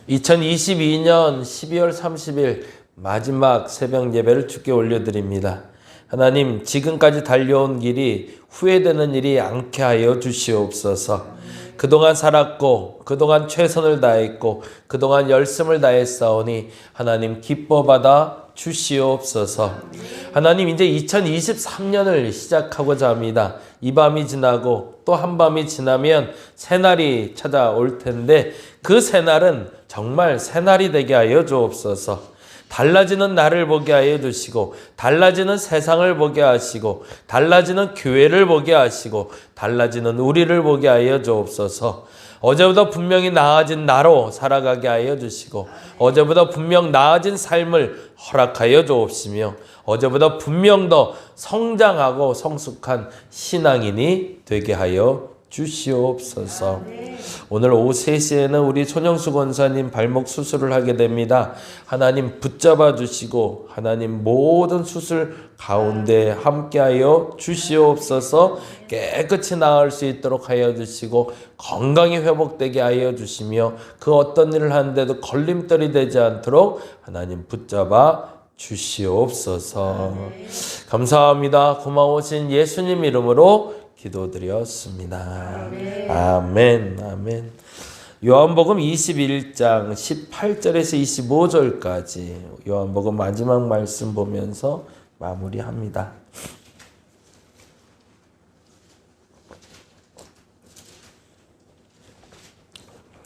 2022년 12월 30일 마지막 새벽 예배를 주께 올려드립니다. 하나님, 지금까지 달려온 길이 후회되는 일이 않게 하여 주시옵소서. 그동안 살았고 그동안 최선을 다했고 그동안 열심을 다했사오니 하나님 기뻐 받아 주시옵소서. 하나님, 이제 2023년을 시작하고자 합니다. 이 밤이 지나고 또 한 밤이 지나면 새날이 찾아올 텐데 그 새날은 정말 새날이 되게 하여 주옵소서. 달라지는 나를 보게 하여 주시고 달라지는 세상을 보게 하시고 달라지는 교회를 보게 하시고 달라지는 우리를 보게 하여 주옵소서. 어제보다 분명히 나아진 나로 살아가게 하여 주시고 어제보다 분명 나아진 삶을 허락하여 주옵시며 어제보다 분명 더 성장하고 성숙한 신앙인이 되게 하여 주시옵소서. 오늘 오후 3시에는 우리 손영수 권사님 발목 수술을 하게 됩니다. 하나님 붙잡아 주시고 하나님 모든 수술 가운데 함께하여 주시옵소서. 깨끗이 나을 수 있도록 하여 주시고 건강이 회복되게 하여 주시며 그 어떤 일을 하는데도 걸림돌이 되지 않도록 하나님 붙잡아 주시옵소서. 감사합니다. 고마우신 예수님 이름으로 기도드렸습니다. 아멘. 아멘. 요한복음 21장 18절에서 25절까지 요한복음 마지막 말씀 보면서 마무리합니다.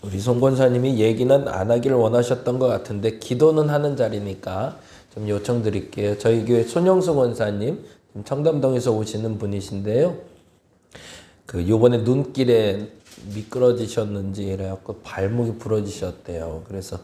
우리 송 권사님이 얘기는 안 하길 원하셨던 것 같은데 기도는 하는 자리니까 좀 요청드릴게요. 저희 교회 손영수 권사님 청담동에서 오시는 분이신데요. 요번에 눈길에 미끄러지셨는지 이래갖고 발목이 부러지셨대요. 그래서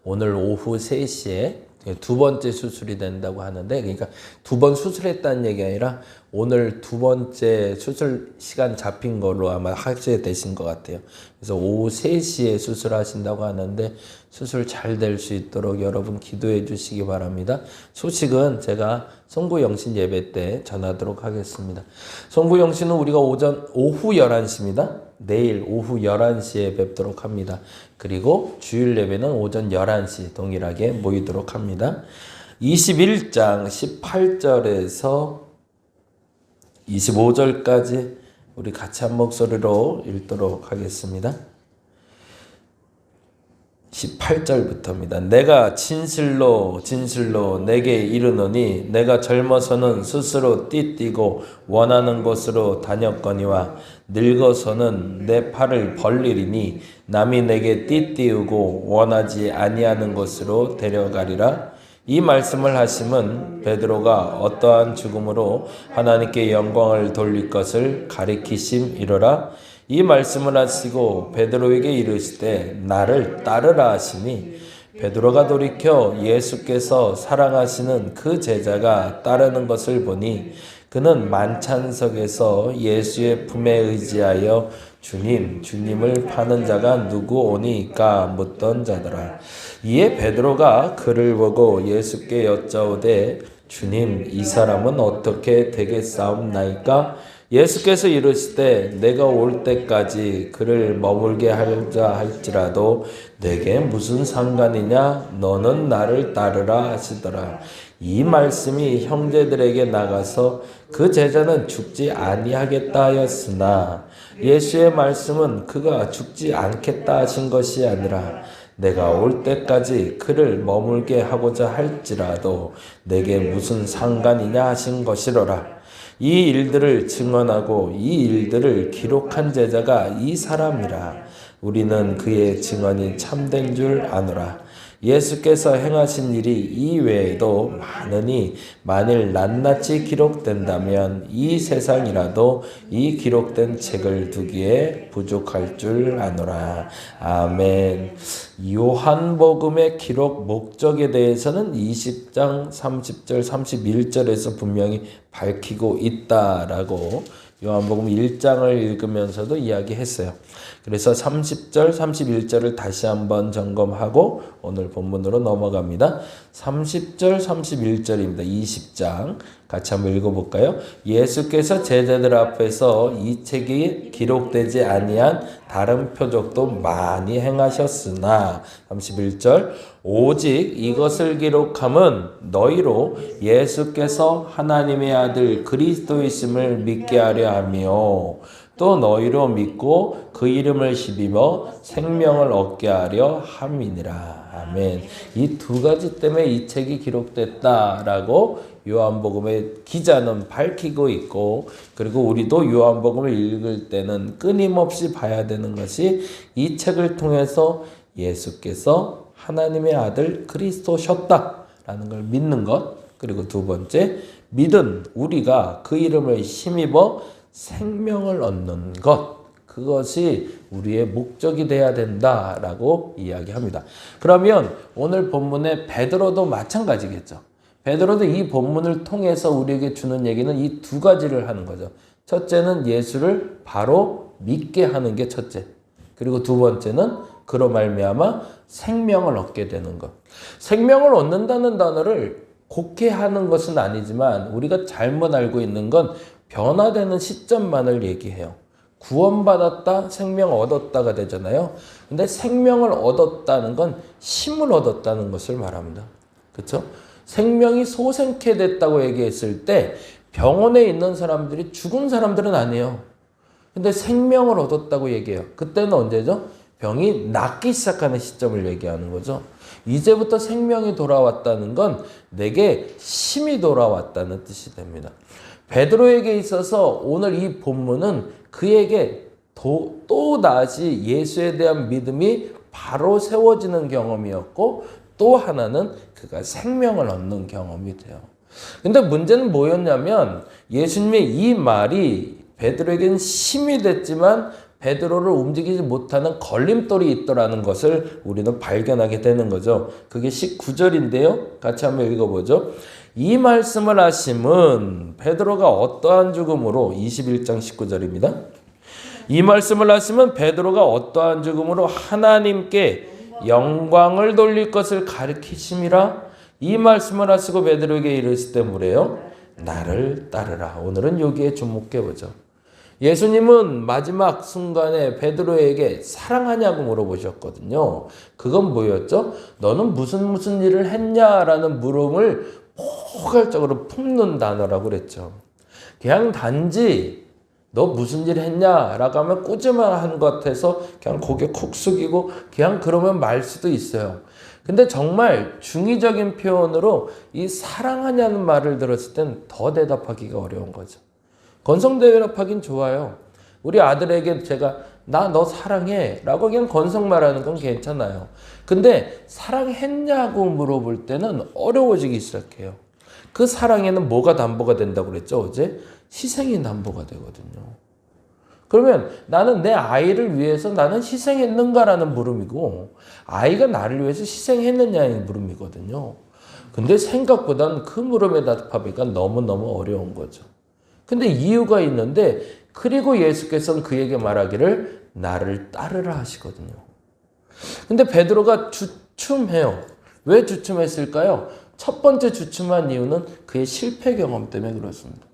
오늘 오후 3시에 두 번째 수술이 된다고 하는데, 그러니까 두 번 수술했다는 얘기 아니라 오늘 두 번째 수술 시간 잡힌 걸로 아마 하게 되신 것 같아요. 그래서 오후 3시에 수술하신다고 하는데 수술 잘 될 수 있도록 여러분 기도해 주시기 바랍니다. 소식은 제가 송구영신 예배 때 전하도록 하겠습니다. 송구영신은 우리가 오후 11시입니다. 내일 오후 11시에 뵙도록 합니다. 그리고 주일 예배는 오전 11시 동일하게 모이도록 합니다. 21장 18절에서 25절까지 우리 같이 한 목소리로 읽도록 하겠습니다. 18절부터입니다. 내가 진실로 내게 이르노니 내가 젊어서는 스스로 띠뛰고 원하는 곳으로 다녔거니와 늙어서는 내 팔을 벌리리니 남이 내게 띠띠우고 원하지 아니하는 곳으로 데려가리라. 이 말씀을 하심은 베드로가 어떠한 죽음으로 하나님께 영광을 돌릴 것을 가리키심이로라. 이 말씀을 하시고 베드로에게 이르시되 나를 따르라 하시니 베드로가 돌이켜 예수께서 사랑하시는 그 제자가 따르는 것을 보니 그는 만찬석에서 예수의 품에 의지하여 주님을 파는 자가 누구 오니까 묻던 자더라. 이에 베드로가 그를 보고 예수께 여짜오되 주님, 이 사람은 어떻게 되겠사옵나이까? 예수께서 이르시되 내가 올 때까지 그를 머물게 하자 할지라도 내게 무슨 상관이냐? 너는 나를 따르라 하시더라. 이 말씀이 형제들에게 나가서 그 제자는 죽지 아니하겠다 하였으나 예수의 말씀은 그가 죽지 않겠다 하신 것이 아니라 내가 올 때까지 그를 머물게 하고자 할지라도 내게 무슨 상관이냐 하신 것이로라. 이 일들을 증언하고 이 일들을 기록한 제자가 이 사람이라. 우리는 그의 증언이 참된 줄 아노라. 예수께서 행하신 일이 이외에도 많으니 만일 낱낱이 기록된다면 이 세상이라도 이 기록된 책을 두기에 부족할 줄 아노라. 아멘. 요한복음의 기록 목적에 대해서는 20장 30절 31절에서 분명히 밝히고 있다라고 요한복음 1장을 읽으면서도 이야기했어요. 그래서 30절, 31절을 다시 한번 점검하고 오늘 본문으로 넘어갑니다. 30절, 31절입니다. 20장 같이 한번 읽어볼까요? 예수께서 제자들 앞에서 이 책이 기록되지 아니한 다른 표적도 많이 행하셨으나 31절 오직 이것을 기록함은 너희로 예수께서 하나님의 아들 그리스도이심을 믿게 하려 하며 또 너희로 믿고 그 이름을 힘입어 생명을 얻게 하려 함이니라. 아멘. 이 두 가지 때문에 이 책이 기록됐다라고 요한복음의 기자는 밝히고 있고, 그리고 우리도 요한복음을 읽을 때는 끊임없이 봐야 되는 것이 이 책을 통해서 예수께서 하나님의 아들 그리스도셨다라는 걸 믿는 것, 그리고 두 번째 믿은 우리가 그 이름을 힘입어 생명을 얻는 것, 그것이 우리의 목적이 돼야 된다라고 이야기합니다. 그러면 오늘 본문의 베드로도 마찬가지겠죠. 베드로도 이 본문을 통해서 우리에게 주는 얘기는 이 두 가지를 하는 거죠. 첫째는 예수를 바로 믿게 하는 게 첫째. 그리고 두 번째는 그로 말미암아 생명을 얻게 되는 것. 생명을 얻는다는 단어를 곡해하는 것은 아니지만 우리가 잘못 알고 있는 건 변화되는 시점만을 얘기해요. 구원받았다, 생명 얻었다가 되잖아요. 근데 생명을 얻었다는 건 힘을 얻었다는 것을 말합니다. 그렇죠? 생명이 소생케 됐다고 얘기했을 때 병원에 있는 사람들이 죽은 사람들은 아니에요. 근데 생명을 얻었다고 얘기해요. 그때는 언제죠? 병이 낫기 시작하는 시점을 얘기하는 거죠. 이제부터 생명이 돌아왔다는 건 내게 힘이 돌아왔다는 뜻이 됩니다. 베드로에게 있어서 오늘 이 본문은 그에게 또다시 예수에 대한 믿음이 바로 세워지는 경험이었고, 또 하나는 그가 생명을 얻는 경험이 돼요. 근데 문제는 뭐였냐면 예수님의 이 말이 베드로에게는 힘이 됐지만 베드로를 움직이지 못하는 걸림돌이 있더라는 것을 우리는 발견하게 되는 거죠. 그게 19절인데요. 같이 한번 읽어보죠. 이 말씀을 하심은 베드로가 어떠한 죽음으로, 21장 19절입니다. 이 말씀을 하시면 베드로가 어떠한 죽음으로 하나님께 영광을 돌릴 것을 가르치심이라. 이 말씀을 하시고 베드로에게 이르실 때 뭐래요? 나를 따르라. 오늘은 여기에 주목해 보죠. 예수님은 마지막 순간에 베드로에게 사랑하냐고 물어보셨거든요. 그건 뭐였죠? 너는 무슨 일을 했냐라는 물음을 포괄적으로 품는 단어라고 그랬죠. 그냥 단지 너 무슨 일 했냐라고 하면 꾸준한 것 같아서 그냥 고개 쿡 숙이고 그냥 그러면 말 수도 있어요. 근데 정말 중의적인 표현으로 이 사랑하냐는 말을 들었을 땐 더 대답하기가 어려운 거죠. 건성대답하긴 좋아요. 우리 아들에게 제가 나 너 사랑해 라고 그냥 건성 말하는 건 괜찮아요. 근데 사랑했냐고 물어볼 때는 어려워지기 시작해요. 그 사랑에는 뭐가 담보가 된다고 그랬죠 어제? 희생이 담보가 되거든요. 그러면 나는 내 아이를 위해서 나는 희생했는가라는 물음이고, 아이가 나를 위해서 희생했느냐의 물음이거든요. 근데 생각보다는 그 물음에 답하기가 너무너무 어려운 거죠. 근데 이유가 있는데, 그리고 예수께서는 그에게 말하기를 나를 따르라 하시거든요. 근데 베드로가 주춤해요. 왜 주춤했을까요? 첫 번째 주춤한 이유는 그의 실패 경험 때문에 그렇습니다.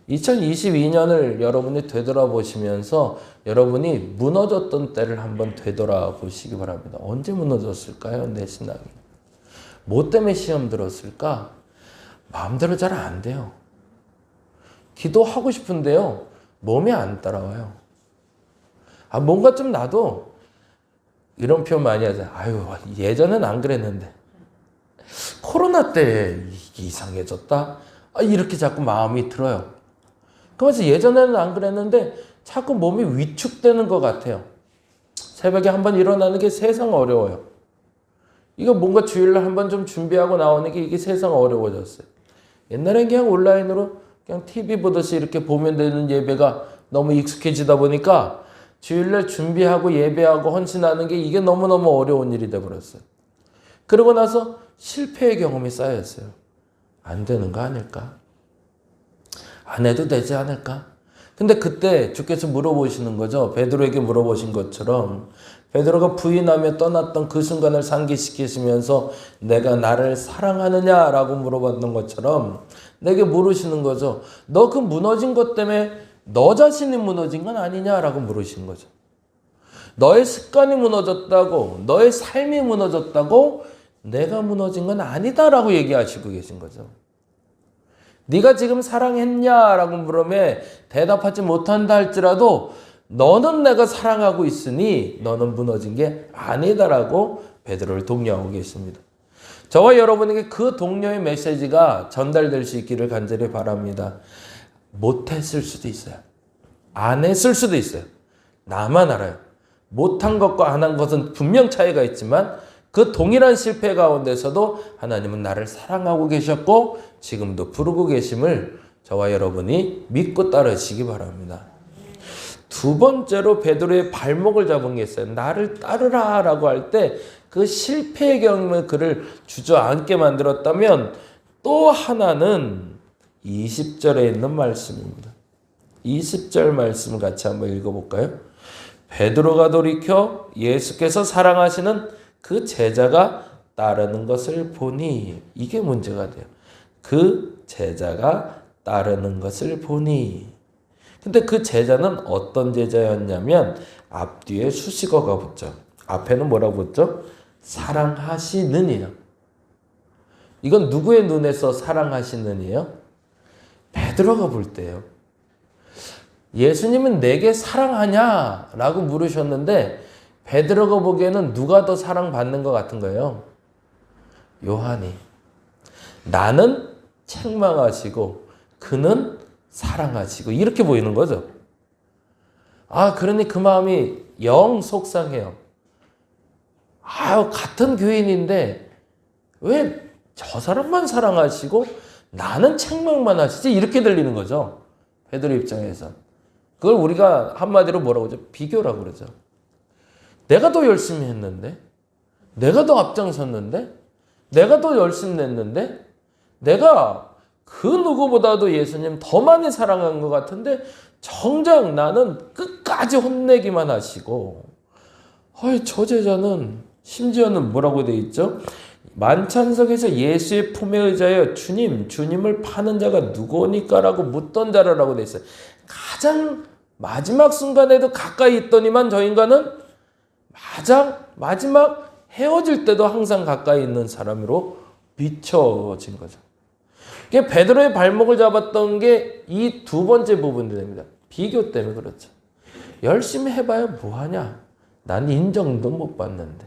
2022년을 여러분이 되돌아보시면서 여러분이 무너졌던 때를 한번 되돌아보시기 바랍니다. 언제 무너졌을까요? 내 신앙이. 뭐 때문에 시험 들었을까? 마음대로 잘 안 돼요. 기도하고 싶은데요. 몸이 안 따라와요. 뭔가 좀 나도 이런 표현 많이 하잖아요. 아유, 예전엔 안 그랬는데. 코로나 때 이상해졌다? 이렇게 자꾸 마음이 들어요. 그러면서 예전에는 안 그랬는데 자꾸 몸이 위축되는 것 같아요. 새벽에 한번 일어나는 게 세상 어려워요. 이거 뭔가 주일날 한번 좀 준비하고 나오는 게 이게 세상 어려워졌어요. 옛날엔 그냥 온라인으로 그냥 TV 보듯이 이렇게 보면 되는 예배가 너무 익숙해지다 보니까 주일날 준비하고 예배하고 헌신하는 게 이게 너무너무 어려운 일이 돼버렸어요. 그러고 나서 실패의 경험이 쌓였어요. 안 되는 거 아닐까? 안 해도 되지 않을까? 근데 그때 주께서 물어보시는 거죠. 베드로에게 물어보신 것처럼 베드로가 부인하며 떠났던 그 순간을 상기시키시면서 내가 나를 사랑하느냐라고 물어봤던 것처럼 내게 물으시는 거죠. 너 그 무너진 것 때문에 너 자신이 무너진 건 아니냐라고 물으시는 거죠. 너의 습관이 무너졌다고, 너의 삶이 무너졌다고 내가 무너진 건 아니다라고 얘기하시고 계신 거죠. 네가 지금 사랑했냐라고 물으면 대답하지 못한다 할지라도 너는 내가 사랑하고 있으니 너는 무너진 게 아니다라고 베드로를 독려하고 계십니다. 저와 여러분에게 그 독려의 메시지가 전달될 수 있기를 간절히 바랍니다. 못했을 수도 있어요. 안 했을 수도 있어요. 나만 알아요. 못한 것과 안 한 것은 분명 차이가 있지만 그 동일한 실패 가운데서도 하나님은 나를 사랑하고 계셨고 지금도 부르고 계심을 저와 여러분이 믿고 따르시기 바랍니다. 두 번째로 베드로의 발목을 잡은 게 있어요. 나를 따르라 라고 할 때 그 실패의 경험을 그를 주저앉게 만들었다면 또 하나는 20절에 있는 말씀입니다. 20절 말씀을 같이 한번 읽어볼까요? 베드로가 돌이켜 예수께서 사랑하시는 그 제자가 따르는 것을 보니, 이게 문제가 돼요. 그 제자가 따르는 것을 보니. 근데 그 제자는 어떤 제자였냐면 앞뒤에 수식어가 붙죠. 앞에는 뭐라고 붙죠? 사랑하시는이요. 이건 누구의 눈에서 사랑하시는이요? 베드로가 볼 때요. 예수님은 내게 사랑하냐? 라고 물으셨는데 베드로가 보기에는 누가 더 사랑받는 것 같은 거예요? 요한이. 나는 책망하시고 그는 사랑하시고 이렇게 보이는 거죠. 그러니 그 마음이 영 속상해요. 같은 교인인데 왜 저 사람만 사랑하시고 나는 책망만 하시지? 이렇게 들리는 거죠. 베드로 입장에서. 그걸 우리가 한마디로 뭐라고 하죠? 비교라고 그러죠. 내가 더 열심히 했는데, 내가 더 앞장섰는데, 내가 더 열심히 냈는데, 내가 그 누구보다도 예수님 더 많이 사랑한 것 같은데 정작 나는 끝까지 혼내기만 하시고, 저 제자는 심지어는 뭐라고 되어 있죠? 만찬석에서 예수의 품에 의자여 주님을 파는 자가 누구니까? 라고 묻던 자라라고 되어 있어요. 가장 마지막 순간에도 가까이 있더니만 저 인간은 마지막 헤어질 때도 항상 가까이 있는 사람으로 비춰진 거죠. 이게 베드로의 발목을 잡았던 게 이 두 번째 부분이 됩니다. 비교 때문에 그렇죠. 열심히 해봐야 뭐하냐? 난 인정도 못 받는데.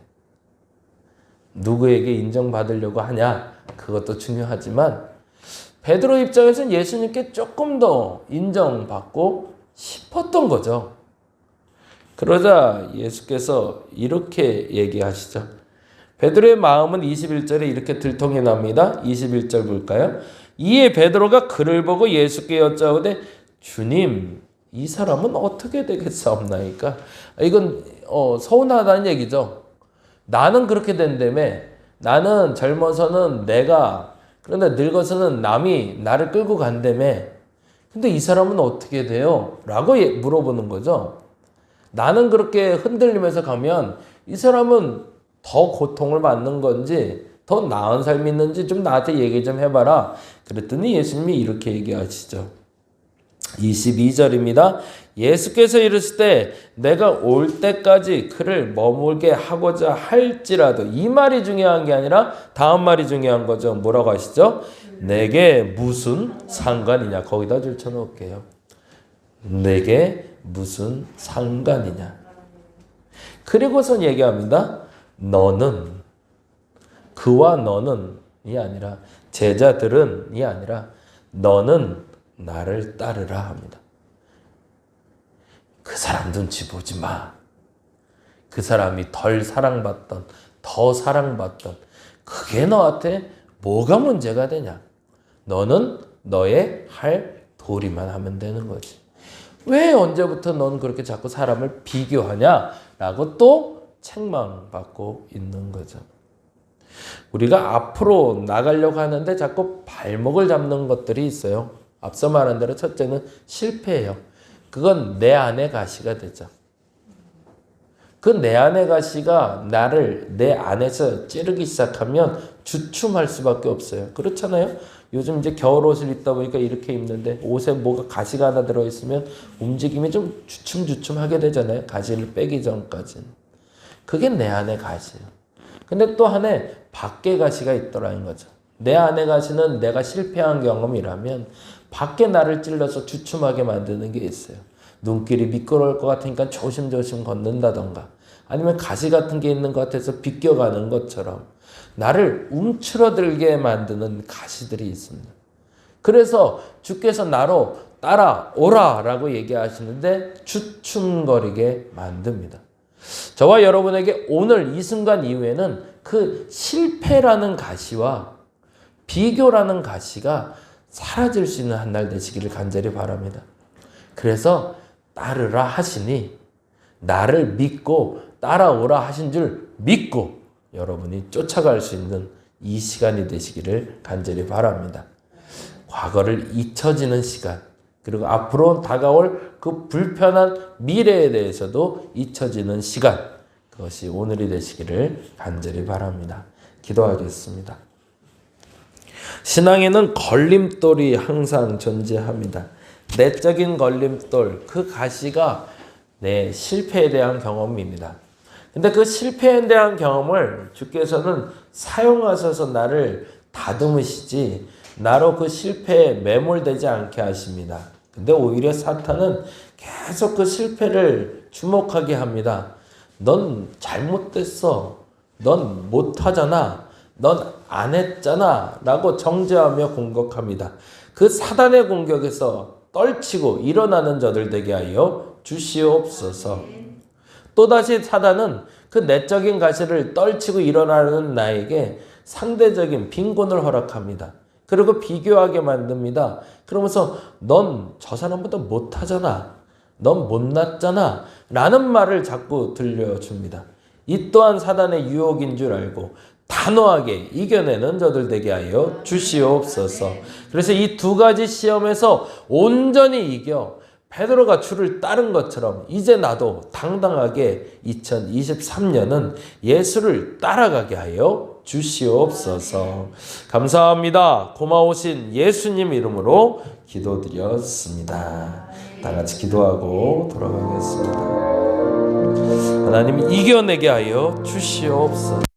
누구에게 인정받으려고 하냐? 그것도 중요하지만 베드로 입장에서는 예수님께 조금 더 인정받고 싶었던 거죠. 그러자 예수께서 이렇게 얘기하시죠. 베드로의 마음은 21절에 이렇게 들통이 납니다. 21절 볼까요? 이에 베드로가 그를 보고 예수께 여짜오되 주님, 이 사람은 어떻게 되겠사옵나이까? 이건 서운하다는 얘기죠. 나는 그렇게 된다며. 나는 젊어서는 내가, 그런데 늙어서는 남이 나를 끌고 간다며. 근데 이 사람은 어떻게 돼요? 라고 물어보는 거죠. 나는 그렇게 흔들리면서 가면 이 사람은 더 고통을 받는 건지 더 나은 삶이 있는지 좀 나한테 얘기 좀 해봐라. 그랬더니 예수님이 이렇게 얘기하시죠. 22절입니다. 예수께서 이르실 때 내가 올 때까지 그를 머물게 하고자 할지라도, 이 말이 중요한 게 아니라 다음 말이 중요한 거죠. 뭐라고 하시죠? 내게 무슨 상관이냐. 거기다 줄쳐놓을게요. 내게 무슨 상관이냐. 그리고선 얘기합니다. 너는, 그와 너는이 아니라, 제자들은이 아니라 너는 나를 따르라 합니다. 그 사람 눈치 보지 마. 그 사람이 덜 사랑받던, 더 사랑받던, 그게 너한테 뭐가 문제가 되냐? 너는 너의 할 도리만 하면 되는 거지. 왜 언제부터 넌 그렇게 자꾸 사람을 비교하냐? 라고 또 책망받고 있는 거죠. 우리가 앞으로 나가려고 하는데 자꾸 발목을 잡는 것들이 있어요. 앞서 말한 대로 첫째는 실패예요. 그건 내 안의 가시가 되죠. 그 내 안의 가시가 나를 내 안에서 찌르기 시작하면 주춤할 수밖에 없어요. 그렇잖아요. 요즘 이제 겨울 옷을 입다 보니까 이렇게 입는데 옷에 뭐가 가시가 하나 들어있으면 움직임이 좀 주춤주춤하게 되잖아요. 가시를 빼기 전까지는. 그게 내 안의 가시예요. 근데 또 하나의 밖의 가시가 있더라는 거죠. 내 안의 가시는 내가 실패한 경험이라면 밖에 나를 찔러서 주춤하게 만드는 게 있어요. 눈길이 미끄러울 것 같으니까 조심조심 걷는다던가 아니면 가시 같은 게 있는 것 같아서 비껴가는 것처럼 나를 움츠러들게 만드는 가시들이 있습니다. 그래서 주께서 나로 따라오라 라고 얘기하시는데 주춤거리게 만듭니다. 저와 여러분에게 오늘 이 순간 이후에는 그 실패라는 가시와 비교라는 가시가 사라질 수 있는 한 날 되시기를 간절히 바랍니다. 그래서 따르라 하시니 나를 믿고 따라오라 하신 줄 믿고 여러분이 쫓아갈 수 있는 이 시간이 되시기를 간절히 바랍니다. 과거를 잊혀지는 시간, 그리고 앞으로 다가올 그 불편한 미래에 대해서도 잊혀지는 시간, 그것이 오늘이 되시기를 간절히 바랍니다. 기도하겠습니다. 신앙에는 걸림돌이 항상 존재합니다. 내적인 걸림돌, 그 가시가 내 실패에 대한 경험입니다. 근데 그 실패에 대한 경험을 주께서는 사용하셔서 나를 다듬으시지 나로 그 실패에 매몰되지 않게 하십니다. 근데 오히려 사탄은 계속 그 실패를 주목하게 합니다. 넌 잘못됐어. 넌 못하잖아. 넌 안 했잖아. 라고 정죄하며 공격합니다. 그 사단의 공격에서 떨치고 일어나는 저들 되게 하여 주시옵소서. 또다시 사단은 그 내적인 가시를 떨치고 일어나는 나에게 상대적인 빈곤을 허락합니다. 그리고 비교하게 만듭니다. 그러면서 넌 저 사람보다 못하잖아. 넌 못났잖아. 라는 말을 자꾸 들려줍니다. 이 또한 사단의 유혹인 줄 알고 단호하게 이겨내는 저들 되게 하여 주시옵소서. 그래서 이 두 가지 시험에서 온전히 이겨 베드로가 주를 따른 것처럼 이제 나도 당당하게 2023년은 예수를 따라가게 하여 주시옵소서. 감사합니다. 고마우신 예수님 이름으로 기도드렸습니다. 다 같이 기도하고 돌아가겠습니다. 하나님 이겨내게 하여 주시옵소서.